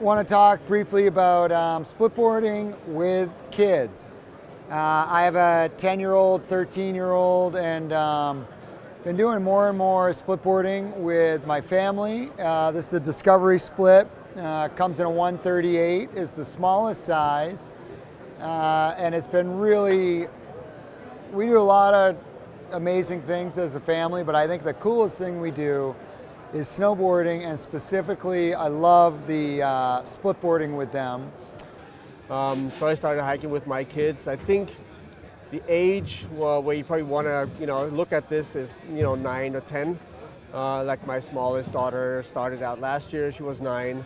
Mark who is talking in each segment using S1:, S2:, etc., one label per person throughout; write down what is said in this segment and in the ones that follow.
S1: want to talk briefly about splitboarding with kids. I have a 10-year-old, 13-year-old, and been doing more and more splitboarding with my family. This is a Discovery split. Comes in a 138, is the smallest size, and it's been really, we do a lot of amazing things as a family, but I think the coolest thing we do is snowboarding, and specifically I love the splitboarding with them.
S2: So I started hiking with my kids. I think the age where you probably want to look at this is 9 or 10. Like my smallest daughter started out last year, she was 9.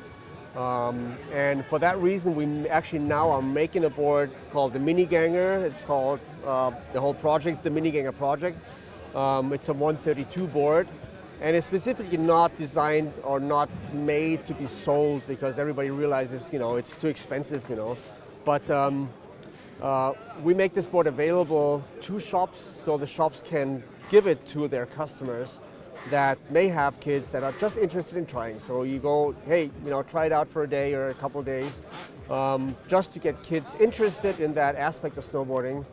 S2: And for that reason, we actually now are making a board called the Mini Ganger. It's called, the whole project's the Mini Ganger project. It's a 132 board, and it's specifically not designed or not made to be sold because everybody realizes, it's too expensive, But we make this board available to shops so the shops can give it to their customers that may have kids that are just interested in trying. So you go, hey, try it out for a day or a couple of days, just to get kids interested in that aspect of snowboarding,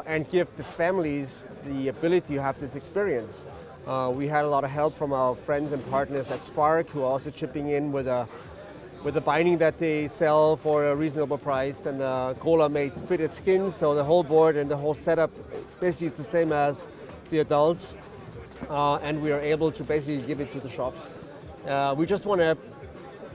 S2: and give the families the ability to have this experience. We had a lot of help from our friends and partners at Spark, who are also chipping in with a binding that they sell for a reasonable price, and Cola made fitted skins, so the whole board and the whole setup basically is the same as the adults. And we are able to basically give it to the shops. We just want to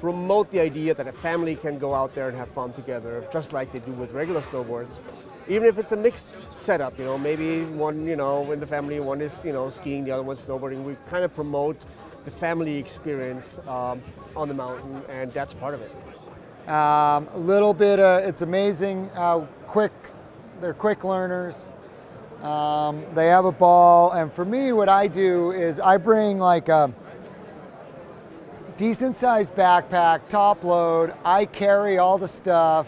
S2: promote the idea that a family can go out there and have fun together, just like they do with regular snowboards. Even if it's a mixed setup, maybe one, in the family, one is, skiing, the other one's snowboarding. We kind of promote the family experience on the mountain, and that's part of it.
S1: A little bit, it's amazing how they're quick learners. They have a ball, and for me, what I do is I bring like a decent sized backpack, top load. I carry all the stuff,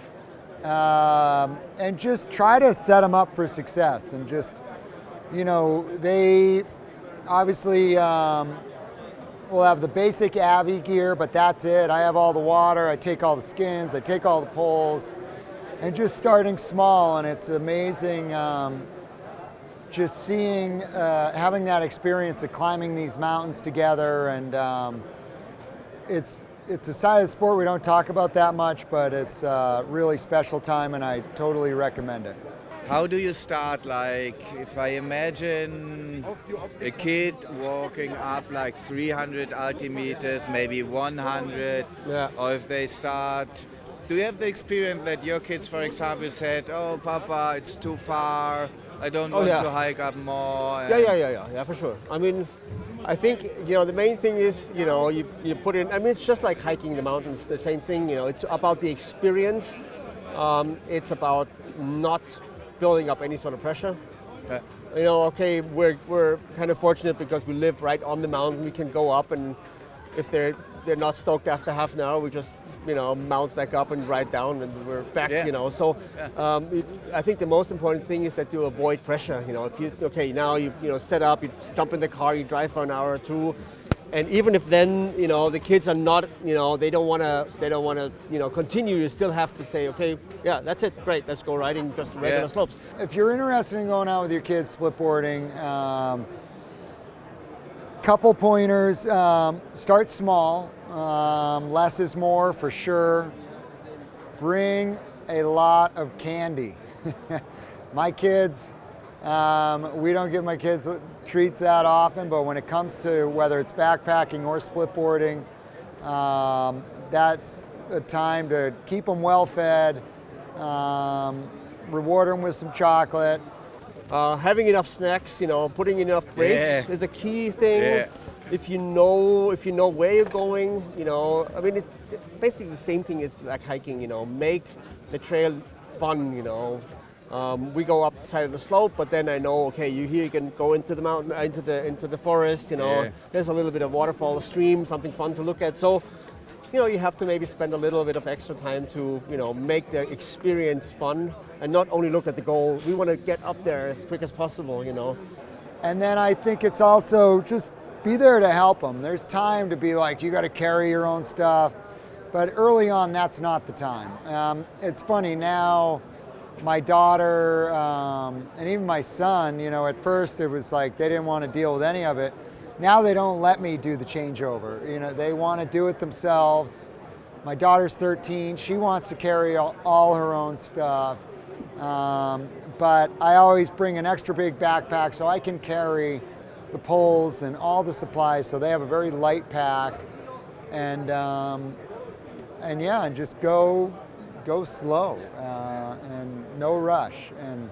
S1: and just try to set them up for success. And just, they obviously will have the basic Avi gear, but that's it. I have all the water, I take all the skins, I take all the poles, and just starting small. And it's amazing just seeing, having that experience of climbing these mountains together. And it's a side of the sport we don't talk about that much, but it's a really special time, and I totally recommend it.
S3: How do you start? Like, if I imagine a kid walking up like 300 altimeters, maybe 100, or if they start, do you have the experience that your kids, for example, said, "Oh, Papa, it's too far, I don't want to hike up more"?
S2: Yeah, for sure. I mean, I think, the main thing is, you put in, it's just like hiking the mountains, the same thing, it's about the experience. It's about not building up any sort of pressure. We're kind of fortunate because we live right on the mountain. We can go up, and if they're not stoked after half an hour, we just mount back up and ride down, and we're back. So I think the most important thing is that you avoid pressure. If you now you set up, you jump in the car, you drive for an hour or two. And even if then, the kids are not, they don't want to continue, you still have to say, okay, yeah, that's it, great, let's go riding just regular slopes.
S1: If you're interested in going out with your kids splitboarding, couple pointers, start small, less is more for sure. Bring a lot of candy. My kids, we don't give my kids treats that often, but when it comes to whether it's backpacking or splitboarding, that's a time to keep them well fed, reward them with some chocolate.
S2: Having enough snacks, putting enough breaks is a key thing. Yeah. If you know where you're going, it's basically the same thing as like hiking, make the trail fun, we go up the side of the slope, but then I know, okay, you can go into the mountain, into the forest, there's a little bit of waterfall, a stream, something fun to look at. So, you have to maybe spend a little bit of extra time to, make the experience fun and not only look at the goal. We want to get up there as quick as possible,
S1: And then I think it's also just be there to help them. There's time to be like, you got to carry your own stuff. But early on, that's not the time. It's funny now, my daughter and even my son, you know, at first it was like they didn't want to deal with any of it. Now they don't let me do the changeover. You know, they want to do it themselves. My daughter's 13. She wants to carry all her own stuff. But I always bring an extra big backpack so I can carry the poles and all the supplies, so they have a very light pack. And yeah, and just go slow and no rush. And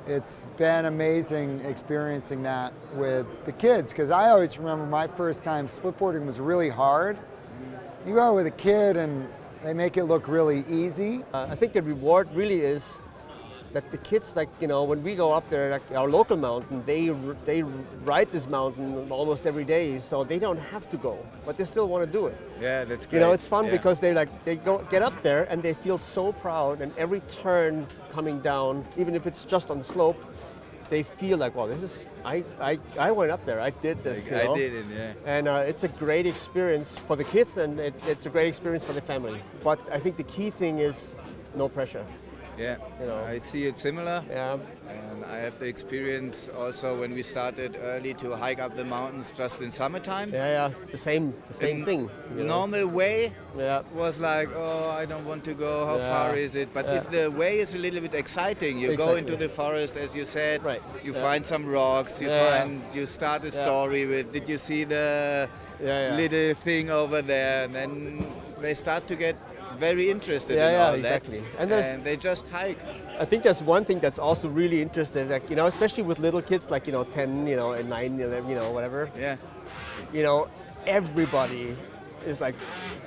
S1: it's been amazing experiencing that with the kids, because I always remember my first time splitboarding was really hard. You go with a kid and they make it look really easy.
S2: I think the reward really is that the kids, like, you know, when we go up there, like our local mountain, they ride this mountain almost every day, so they don't have to go, but they still want to do it.
S3: Yeah, that's great.
S2: You know, it's fun because they get up there and they feel so proud, and every turn coming down, even if it's just on the slope, they feel like, wow, this is, I went up there, I did this.
S3: Like, I did it, yeah.
S2: And it's a great experience for the kids, and it's a great experience for the family. But I think the key thing is no pressure.
S3: Yeah,
S2: you know.
S3: I see it similar.
S2: Yeah.
S3: And I have the experience also when we started early to hike up the mountains just in summertime.
S2: Yeah, the same thing.
S3: Normal way
S2: Yeah.
S3: was like, oh, I don't want to go, how far is it? But if the way is a little bit exciting, you go into the forest, as you said,
S2: right.
S3: You find some rocks, you start a story with, did you see the little thing over there? And then they start to get very interested in all
S2: exactly.
S3: that. And they just hike.
S2: I think that's one thing that's also really interesting, like, you know, especially with little kids, like, you know, 10, you know, and 9, 11, you know, whatever.
S3: Yeah.
S2: You know, everybody is like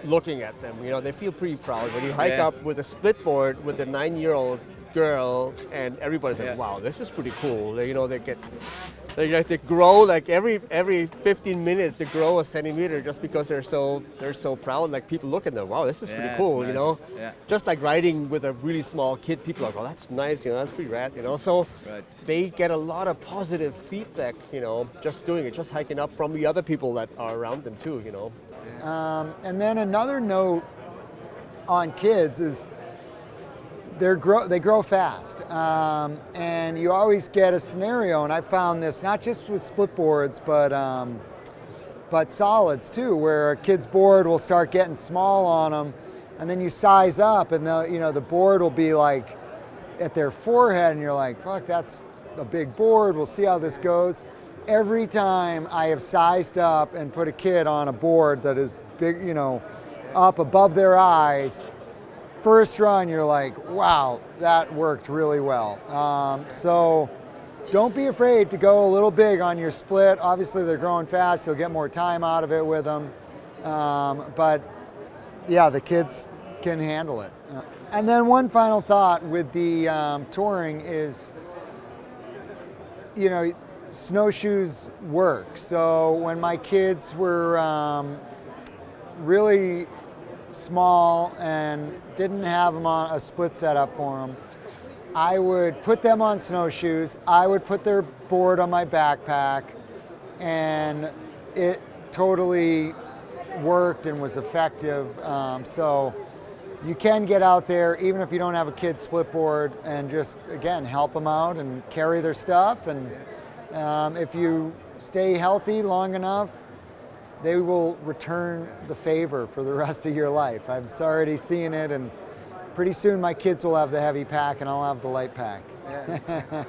S2: looking at them. You know, they feel pretty proud when you hike up with a split board with a 9-year-old girl, and everybody's like, wow, this is pretty cool. They, you know, they grow like every 15 minutes, they grow a centimeter just because they're so proud. Like, people look at them, wow, this is pretty cool,
S3: nice.
S2: You know.
S3: Yeah.
S2: Just like riding with a really small kid, people are like, oh, that's nice, you know, that's pretty rad, you know. So they get a lot of positive feedback, you know, just doing it, just hiking up from the other people that are around them too, you know.
S1: And then another note on kids is they grow fast, and you always get a scenario, and I found this not just with split boards, but solids too, where a kid's board will start getting small on them, and then you size up, and the board will be like at their forehead, and you're like, fuck, that's a big board. We'll see how this goes. Every time I have sized up and put a kid on a board that is big, you know, up above their eyes, first run, you're like, wow, that worked really well. So don't be afraid to go a little big on your split. Obviously, they're growing fast. You'll get more time out of it with them. But yeah, the kids can handle it. And then one final thought with the touring is, you know, snowshoes work. So when my kids were really small and didn't have them on a split setup for them, I would put them on snowshoes. I would put their board on my backpack, and it totally worked and was effective. So you can get out there even if you don't have a kid split board and just, again, help them out and carry their stuff. And if you stay healthy long enough, they will return the favor for the rest of your life. I'm already seeing it, and pretty soon my kids will have the heavy pack and I'll have the light pack.
S3: Yeah.